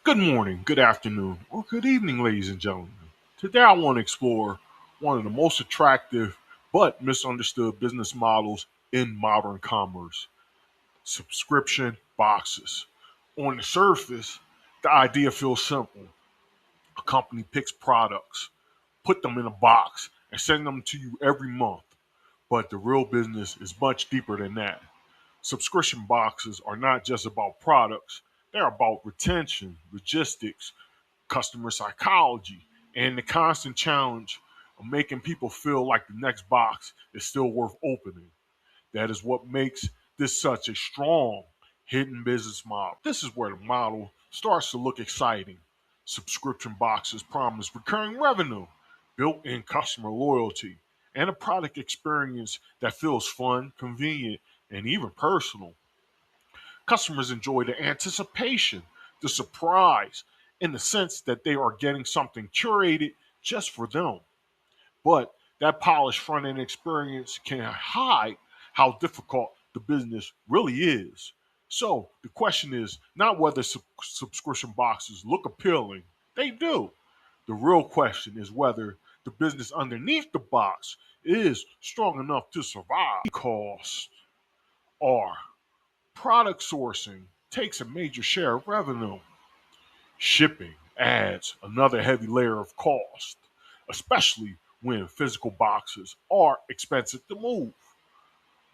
Good morning, good afternoon, or good evening, ladies and gentlemen. Today I want to explore one of the most attractive but misunderstood business models in modern commerce: subscription boxes. On the surface, the idea feels simple. A company picks products, put them in a box, and send them to you every month. But the real business is much deeper than that. Subscription boxes are not just about products, they're about retention, logistics, customer psychology, and the constant challenge of making people feel like the next box is still worth opening. That is what makes this such a strong hidden business model. This is where the model starts to look exciting. Subscription boxes promise recurring revenue, built in customer loyalty, and a product experience that feels fun, convenient, and even personal. Customers enjoy the anticipation, the surprise, in the sense that they are getting something curated just for them. But that polished front end experience can hide how difficult the business really is. So the question is not whether subscription boxes look appealing, they do. The real question is whether the business underneath the box is strong enough to survive. Costs are product sourcing takes a major share of revenue. Shipping adds another heavy layer of cost, especially when physical boxes are expensive to move.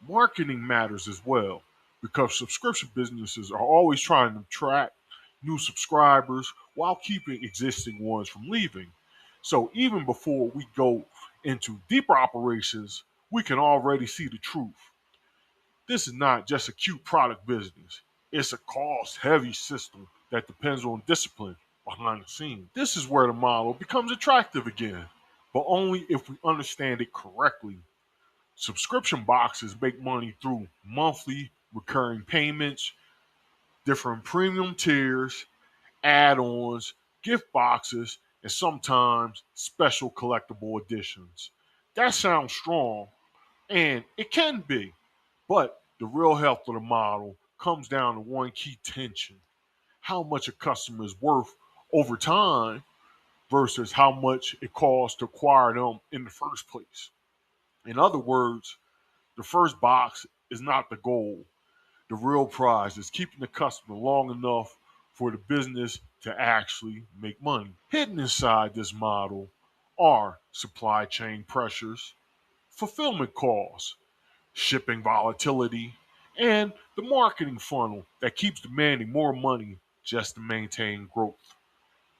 Marketing matters as well because subscription businesses are always trying to attract new subscribers while keeping existing ones from leaving. So even before we go into deeper operations, we can already see the truth. This is not just a cute product business. It's a cost heavy system that depends on discipline behind the scenes. This is where the model becomes attractive again, but only if we understand it correctly. Subscription boxes make money through monthly recurring payments, different premium tiers, add ons, gift boxes, and sometimes special collectible editions. That sounds strong, and it can be. But the real health of the model comes down to one key tension: how much a customer is worth over time versus how much it costs to acquire them in the first place. In other words, the first box is not the goal. The real prize is keeping the customer long enough for the business to actually make money. Hidden inside this model are supply chain pressures, fulfillment costs, shipping volatility, and the marketing funnel that keeps demanding more money just to maintain growth.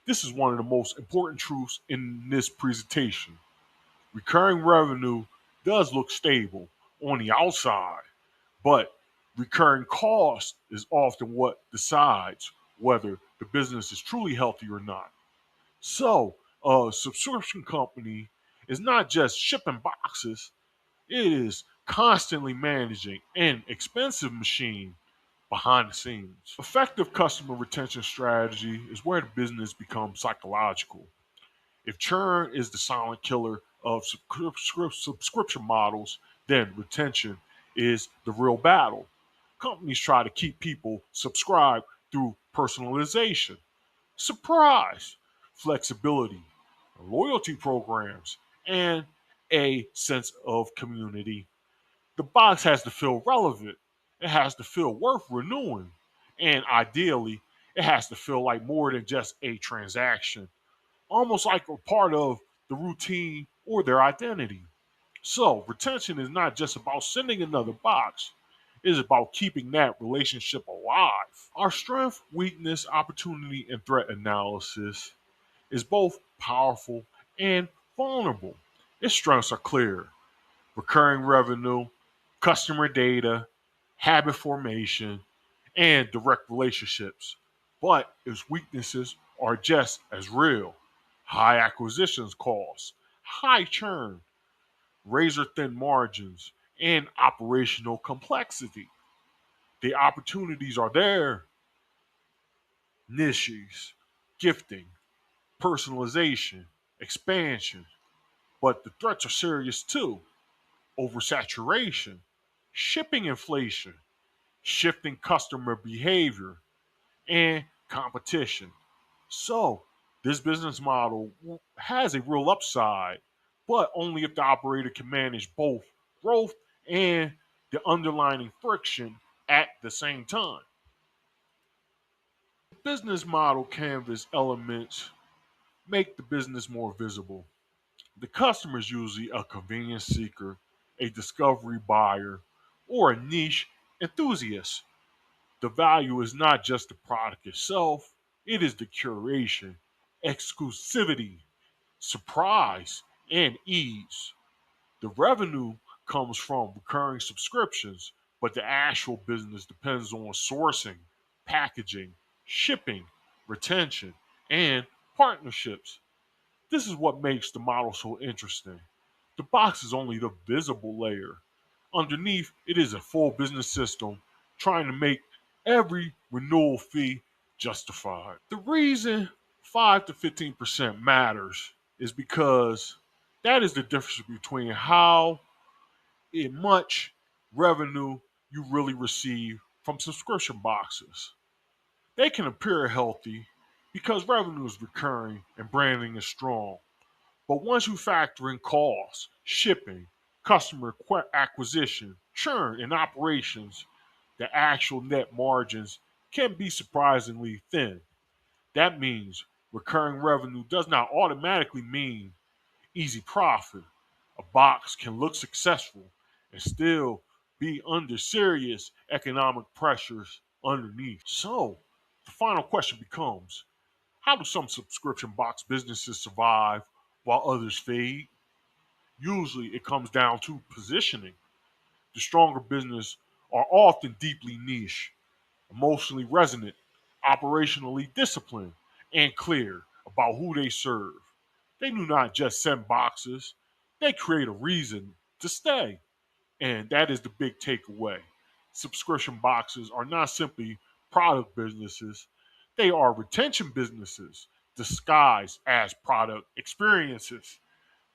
This is one of the most important truths in this presentation. Recurring revenue does look stable on the outside, but recurring cost is often what decides whether the business is truly healthy or not. So, a subscription company is not just shipping boxes, it is constantly managing an expensive machine behind the scenes. Effective customer retention strategy is where the business becomes psychological. If churn is the silent killer of subscription models, then retention is the real battle. Companies try to keep people subscribed through personalization, surprise, flexibility, loyalty programs, and a sense of community. The box has to feel relevant. It has to feel worth renewing. And ideally, it has to feel like more than just a transaction, almost like a part of the routine or their identity. So, retention is not just about sending another box, it is about keeping that relationship alive. Our strength, weakness, opportunity, and threat analysis is both powerful and vulnerable. Its strengths are clear: recurring revenue, customer data, habit formation, and direct relationships. But its weaknesses are just as real: high acquisitions costs, high churn, razor thin margins, and operational complexity. The opportunities are there: niches, gifting, personalization, expansion. But the threats are serious too: oversaturation, shipping inflation, shifting customer behavior, and competition. So, this business model has a real upside, but only if the operator can manage both growth and the underlying friction at the same time. Business model canvas elements make the business more visible. The customer is usually a convenience seeker, a discovery buyer, or a niche enthusiast. The value is not just the product itself, it is the curation, exclusivity, surprise, and ease. The revenue comes from recurring subscriptions, but the actual business depends on sourcing, packaging, shipping, retention, and partnerships. This is what makes the model so interesting. The box is only the visible layer. Underneath, it is a full business system trying to make every renewal fee justified. The reason 5 to 15% matters is because that is the difference between how much revenue you really receive from subscription boxes. They can appear healthy because revenue is recurring and branding is strong. But once you factor in costs, shipping, customer acquisition, churn, and operations, the actual net margins can be surprisingly thin. That means recurring revenue does not automatically mean easy profit. A box can look successful and still be under serious economic pressures underneath. So, the final question becomes, how do some subscription box businesses survive while others fade? Usually it comes down to positioning. The stronger business are often deeply niche, emotionally resonant, operationally disciplined, and clear about who they serve. They do not just send boxes, they create a reason to stay. And that is the big takeaway. Subscription boxes are not simply product businesses, they are retention businesses disguised as product experiences.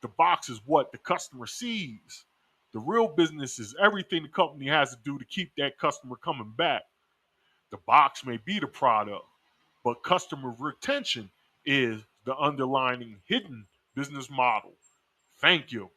The box is what the customer sees. The real business is everything the company has to do to keep that customer coming back. The box may be the product, but customer retention is the underlying hidden business model. Thank you.